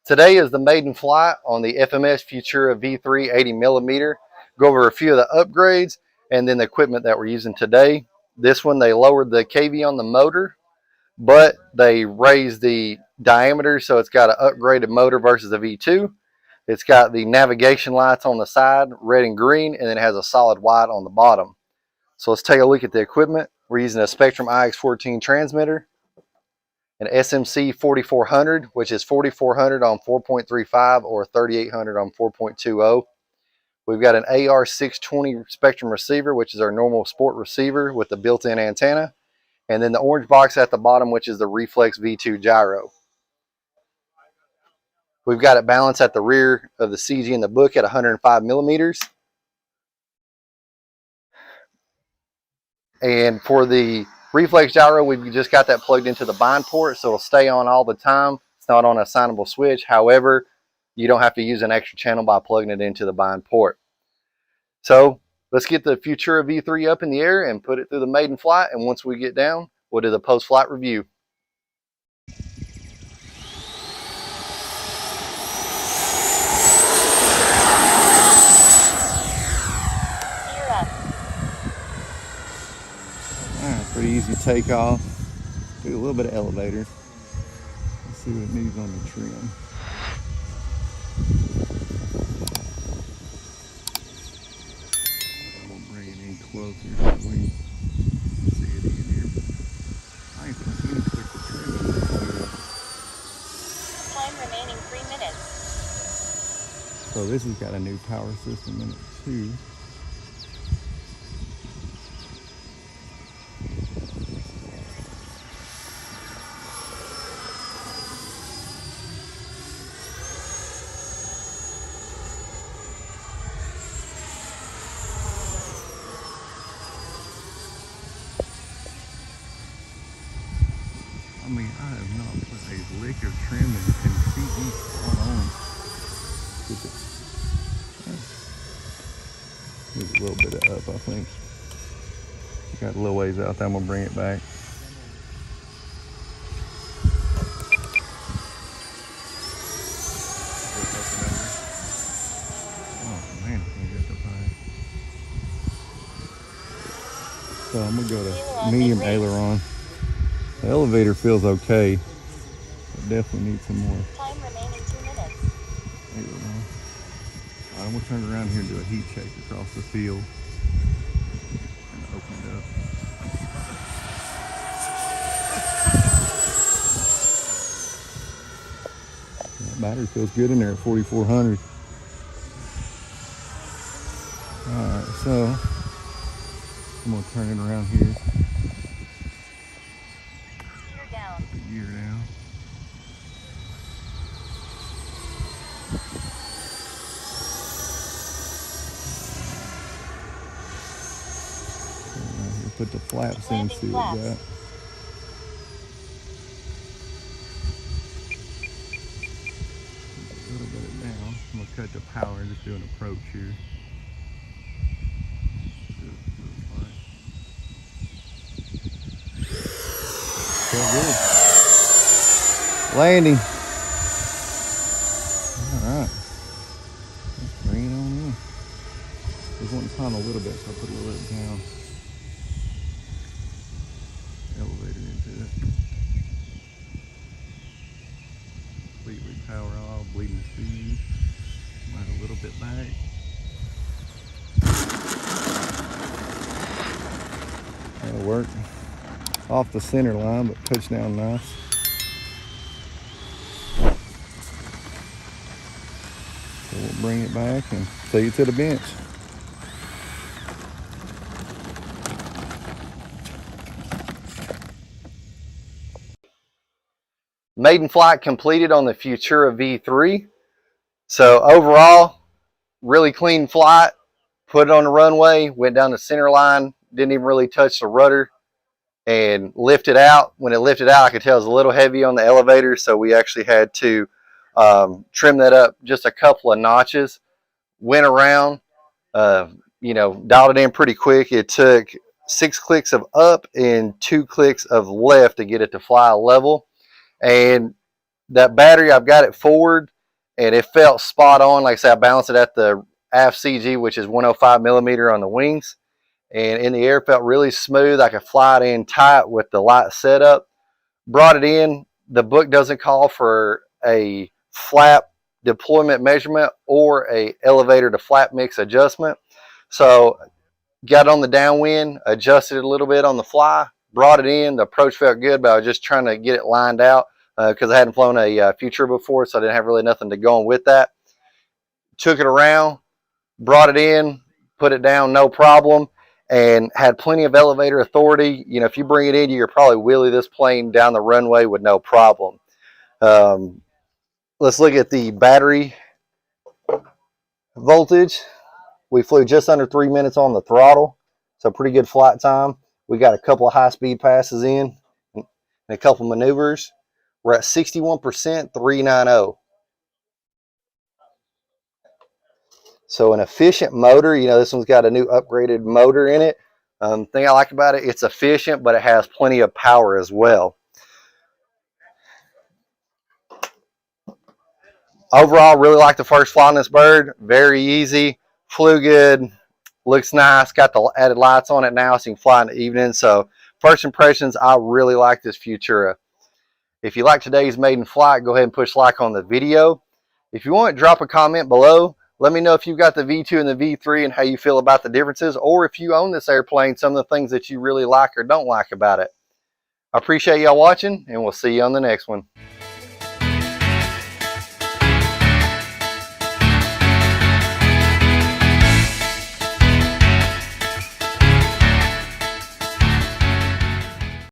Today is the maiden flight on the FMS Futura V3 80mm. Go over a few of the upgrades and then the equipment that we're using today. This one, they lowered the KV on the motor, but they raised the diameter, so it's got an upgraded motor versus a V2. It's got the navigation lights on the side, red and green, and then it has a solid white on the bottom. So let's take a look at the equipment. We're using a Spectrum IX14 transmitter, an SMC 4400, which is 4400 on 4.35 or 3800 on 4.20. We've got an AR620 Spectrum receiver, which is our normal sport receiver with the built-in antenna. And then the orange box at the bottom, which is the Reflex V2 gyro. We've got it balanced at the rear of the CG in the book at 105 millimeters. And for the Reflex gyro, we've just got that plugged into the bind port, so it'll stay on all the time. It's not on an assignable switch. However, you don't have to use an extra channel by plugging it into the bind port. So let's get the Futura V3 up in the air and put it through the maiden flight. And once we get down, we'll do the post-flight review. Pretty easy takeoff. Do a little bit of elevator. Let's see what it needs on the trim. I'm gonna bring it in closer so we can see it in here. I ain't gonna see any click the trim. Time remaining 3 minutes. So this has got a new power system in it too. I mean, I have not put a lick of trim and CG spot on. There's a little bit of up, I think. Got a little ways out there, I'm gonna bring it back. Oh man, I can't get up high. So I'm gonna go to medium aileron. The elevator feels okay, but definitely needs some more. Time remaining 2 minutes. Aileron. I'm gonna turn around here and do a heat check across the field and open it up. That battery feels good in there at 4400. All right, so I'm gonna turn it around here. Gear down. Put the flaps in, see what we got. A little bit down. I'm gonna cut the power and just do an approach here. Good. Landing. Alright. Let's bring it on in. Just want to climb a little bit, so I'll put a little bit down. Elevator into it. Completely power off, bleeding speed. Might a little bit back. That'll work. Off the center line, but push down nice. So we'll bring it back and take it to the bench. Maiden flight completed on the Futura V3. So overall, really clean flight. Put it on the runway, went down the center line, didn't even really touch the rudder. And lifted out. When it lifted out, I could tell it was a little heavy on the elevator, so we actually had to trim that up just a couple of notches. Went around, dialed it in pretty quick. It took 6 clicks of up and 2 clicks of left to get it to fly level. And that battery, I've got it forward and it felt spot on. Like I said, I balanced it at the aft CG, which is 105 millimeter on the wings, and in the air felt really smooth. I could fly it in tight with the light setup. Brought it in. The book doesn't call for a flap deployment measurement or a elevator to flap mix adjustment. So got on the downwind, adjusted it a little bit on the fly, brought it in. The approach felt good, but I was just trying to get it lined out because I hadn't flown a Futura before, so I didn't have really nothing to go on with that. Took it around, brought it in, put it down, no problem, and had plenty of elevator authority. You know, if you bring it in, you could probably wheelie this plane down the runway with no problem. Let's look at the battery voltage. We flew just under 3 minutes on the throttle, so pretty good flight time. We got a couple of high-speed passes in and a couple maneuvers. We're at 61%, 390. So an efficient motor. You know, this one's got a new upgraded motor in it. Thing I like about it, it's efficient, but it has plenty of power as well. Overall, really like the first fly on this bird. Very easy, flew good, looks nice. Got the added lights on it now, so you can fly in the evening. So first impressions, I really like this Futura. If you like today's maiden flight, go ahead and push like on the video. If you want, drop a comment below. Let me know if you've got the V2 and the V3 and how you feel about the differences, or if you own this airplane, some of the things that you really like or don't like about it. I appreciate y'all watching, and we'll see you on the next one.